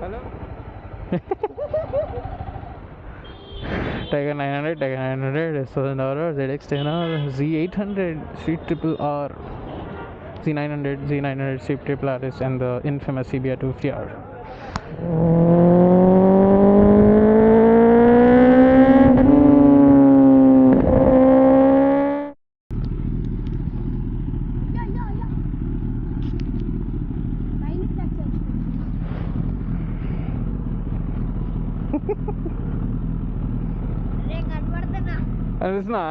Hello. Tiger 900, Tiger 900, S1000R, ZX10R, Z800, Street Triple R, Z900, Z900, Street Triple RS, and the infamous CBR 250R. అనిపిస్తున్నా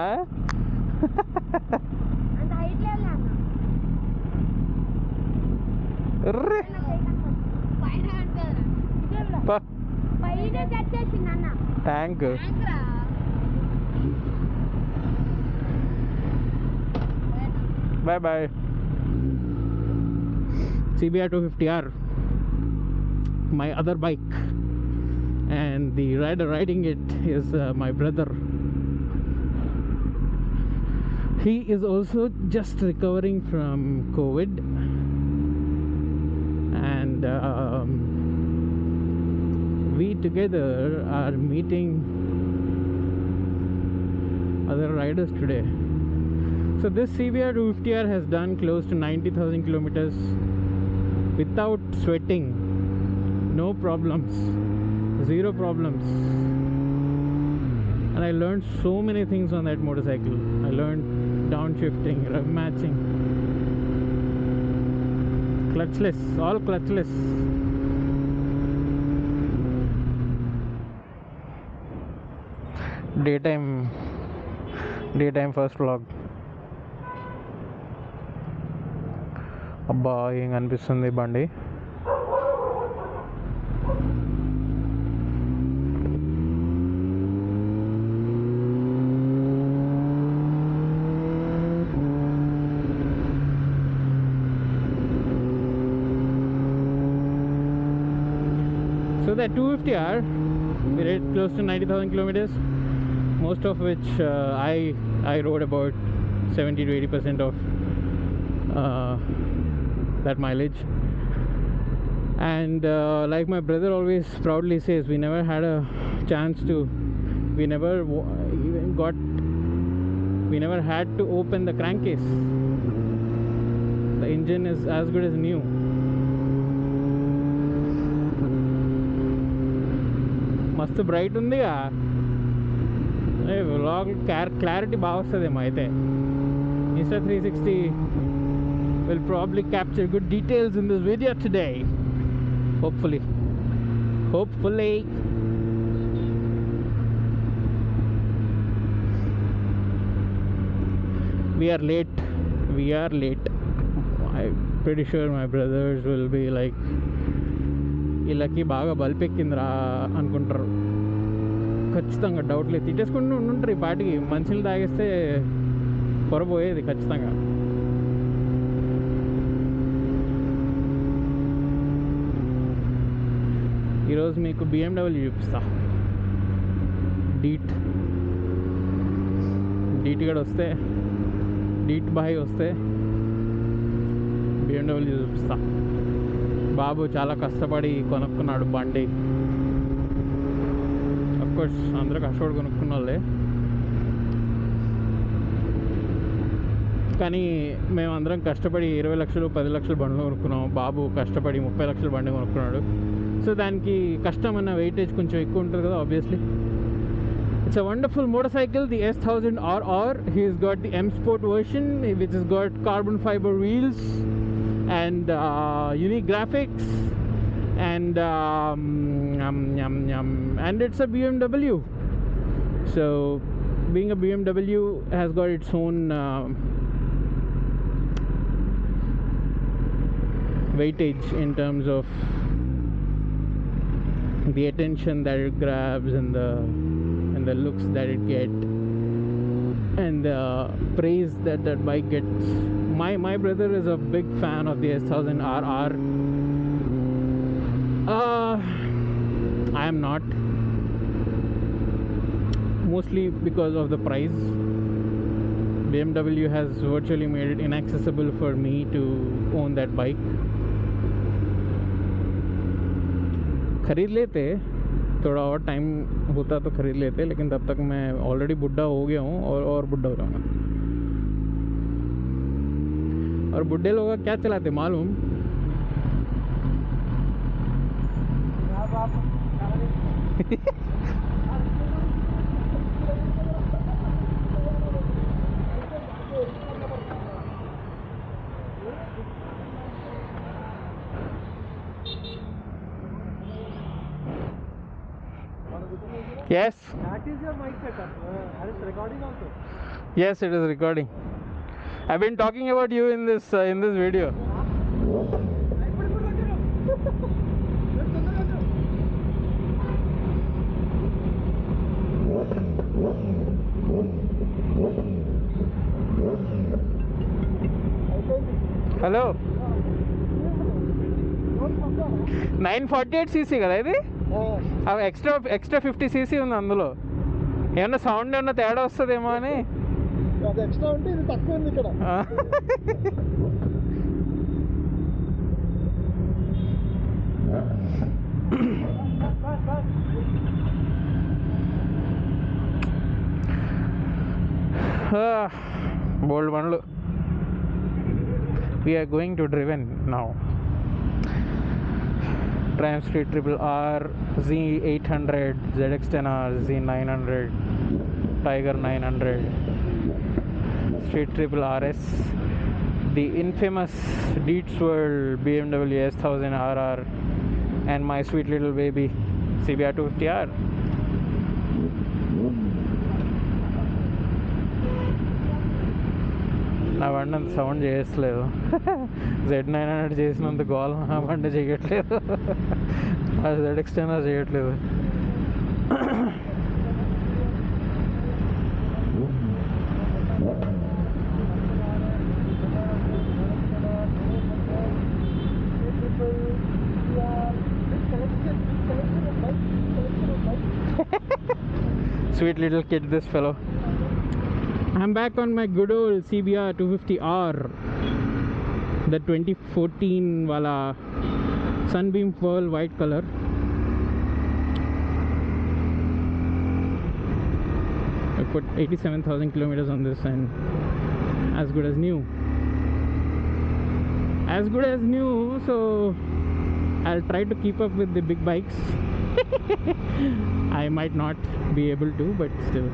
tank boy boy. CBR 250R, my other bike, and the rider riding it is my brother. He is also just recovering from COVID, and we together are meeting other riders today. So this CBR 250R has done close to 90,000 kilometers without sweating, no problems, zero problems. And I learned so many things on that motorcycle. I learned downshifting, rev matching, clutchless, all clutchless. Daytime first vlog. అబ్బా ఏం కనిపిస్తుంది బండి. So that 250R, we rode close to 90,000 kilometers, most of which I rode about 70 to 80% of that mileage. And like my brother always proudly says, we never had a chance to, we never had to open the crankcase. The engine is as good as new. మస్తు bright ఉందిగా. Vlog clarity బాగా వస్తుందేమో అయితే. Insta 360 will probably capture good details in this video today. Hopefully. We are late. I'm pretty sure my brothers will be like, వీళ్ళకి బాగా బల్పెక్కిందిరా అనుకుంటారు. ఖచ్చితంగా doubt లేదు, తిట్టేసుకుంటూ ఉంటుంటారు. ఈ పాటికి మనుషులు తాగేస్తే పొరపోయేది ఖచ్చితంగా. ఈరోజు మీకు BMW చూపిస్తా. డీట్ కూడా వస్తే, డీట్ బాయ్ వస్తే BMW చూపిస్తా. బాబు చాలా కష్టపడి కొనుక్కున్నాడు బండి. అఫ్కోర్స్ అందరూ కష్టపడి కొనుక్కున్న వాళ్ళే, కానీ మేమందరం కష్టపడి 20 లక్షలు 10 లక్షలు బండ్లు కొనుక్కున్నాం. బాబు కష్టపడి 30 లక్షల బండి కొనుక్కున్నాడు. సో దానికి కష్టం అన్న వెయిటేజ్ కొంచెం ఎక్కువ ఉంటుంది కదా, obviously. It's a wonderful motorcycle, the S1000RR. He's got the M Sport version, which has got carbon fiber wheels and unique graphics, and it's a BMW. So being a BMW has got its own weightage in terms of the attention that it grabs, and the looks that it gets, and the praise that bike gets. My brother is a big fan of the S1000RR. I am not, mostly because of the price. BMW has virtually made it inaccessible for me to own that bike. खरीद लेते, थोड़ा और time होता तो खरीद लेते, लेकिन तब तक मैं ऑलरेडी बुढ़ा हो गया हूँ और बुढ़ा हो जाऊँगा. और बुढ़े लोग क्या चलाते मालूम? Yes. That is your mic setup. Are it recording also? Yes, it is recording. I've been talking about you in this video. Hello. 948cc కదా ఇది? ఎక్స్ట్రా 50cc ఉంది అందులో. ఏమన్నా సౌండ్ ఏమన్నా తేడా వస్తుందేమో అని. అది ఎక్స్ట్రా ఉంటే ఇది తక్కువ ఉంది ఇక్కడ. బోల్డ్ బండ్లు. We are going to driven now. Triumph Street Triple R, Z800, ZX10R, Z900, Tiger 900, Street Triple RS, the infamous Deets World BMW S1000 RR, and my sweet little baby CBR 250R. నా బండి అంత sound చేయట్లేదు. Z900 చేసినంత goal నా బండి చేయట్లేదు. ZX10 చేయట్లేదు. Sweet little kid, this fellow. I'm back on my good old CBR 250R, the 2014 wala sunbeam pearl white color. I put 87,000 kilometers on this and as good as new. As good as new, so I'll try to keep up with the big bikes. I might not be able to, but still.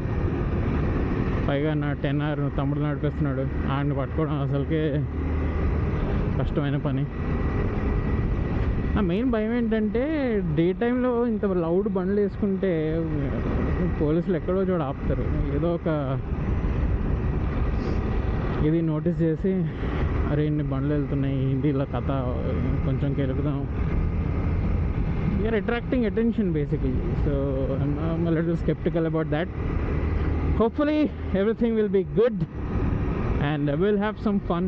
పైగా నా 10R తమ్ముడు నడిపిస్తున్నాడు. ఆయన పట్టుకోవడం అసలుకే కష్టమైన పని. నా మెయిన్ భయం ఏంటంటే డే టైంలో ఇంత లౌడ్ బండ్లు వేసుకుంటే పోలీసులు ఎక్కడో చోట ఆపుతారు. ఏదో ఒక ఇది నోటీస్ చేసి అరే ఇన్ని బండ్లు వెళ్తున్నాయి ఏంటి ఇలా కథ, కొంచెం కెలుకుదాం. We're attracting attention basically, so I'm a little skeptical about that. Hopefully everything will be good and we'll have some fun.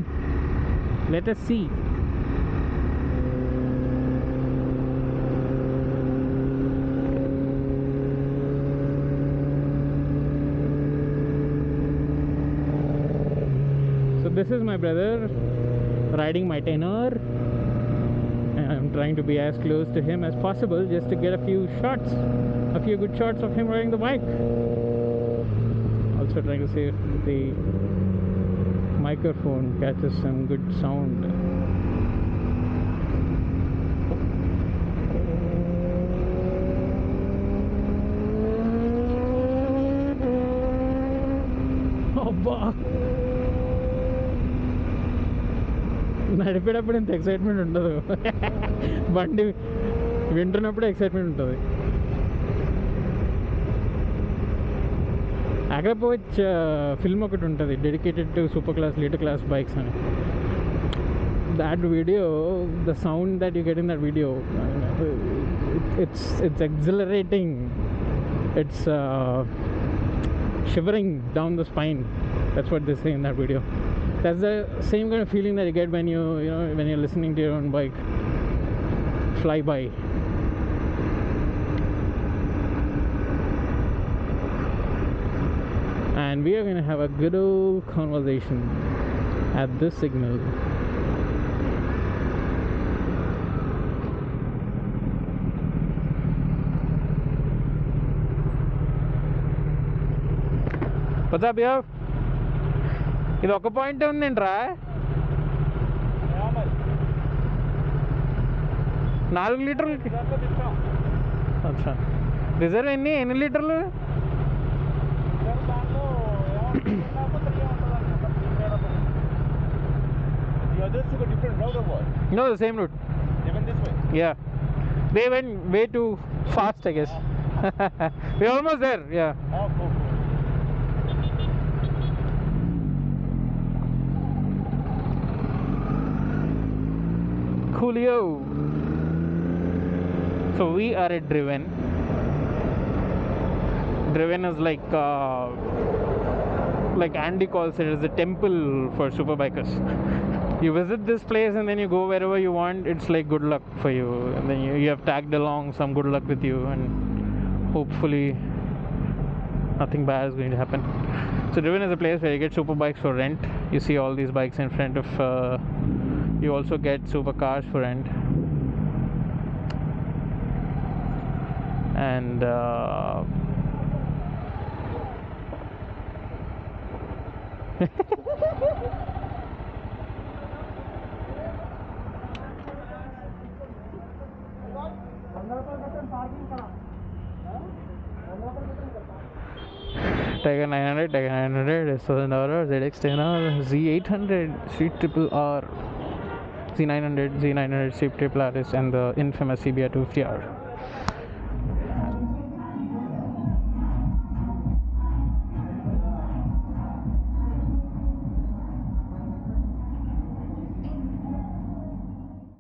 Let us see. So this is my brother riding my tenor. I'm trying to be as close to him as possible just to get a few good shots of him riding the bike. Also trying to see if the microphone catches some good sound. నడిపేటప్పుడు ఇంత excitement ఉండదు. బండి వింటున్నప్పుడు excitement ఉంటుంది. అక్రాపోవిచ్ film ఒకటి ఉంటుంది dedicated to super class litre class bikes అని. that video, the sound that you get in that video, it's exhilarating. It's shivering down the spine. That's what they say in that video. That's the same kind of feeling that you get when when you're listening to your own bike fly by. and we are going to have a good old conversation at this signal. What's up, yo? ఇది ఒక point ఉందేంట్రా? 4 లీటర్లకి. అచ్చా, reserve ఎన్ని లీటర్లు? No, the same route. They went this way. Yeah, they went way too fast, I guess. We're almost there. Yeah. Oh, cool. Coolio. So we are at Driven. Driven is like Andy calls it, is a temple for superbikers. You visit this place and then you go wherever you want. It's like good luck for you, and then you have tagged along some good luck with you, and hopefully nothing bad is going to happen. So Driven is a place where you get superbikes for rent. You see all these bikes in front of you also get supercars for rent, and Tiger 900, Tiger 900, S1000R, ZX10R, Z800, Street Triple R, Z900, Z900, Street Triple R, and the infamous CBR 250R.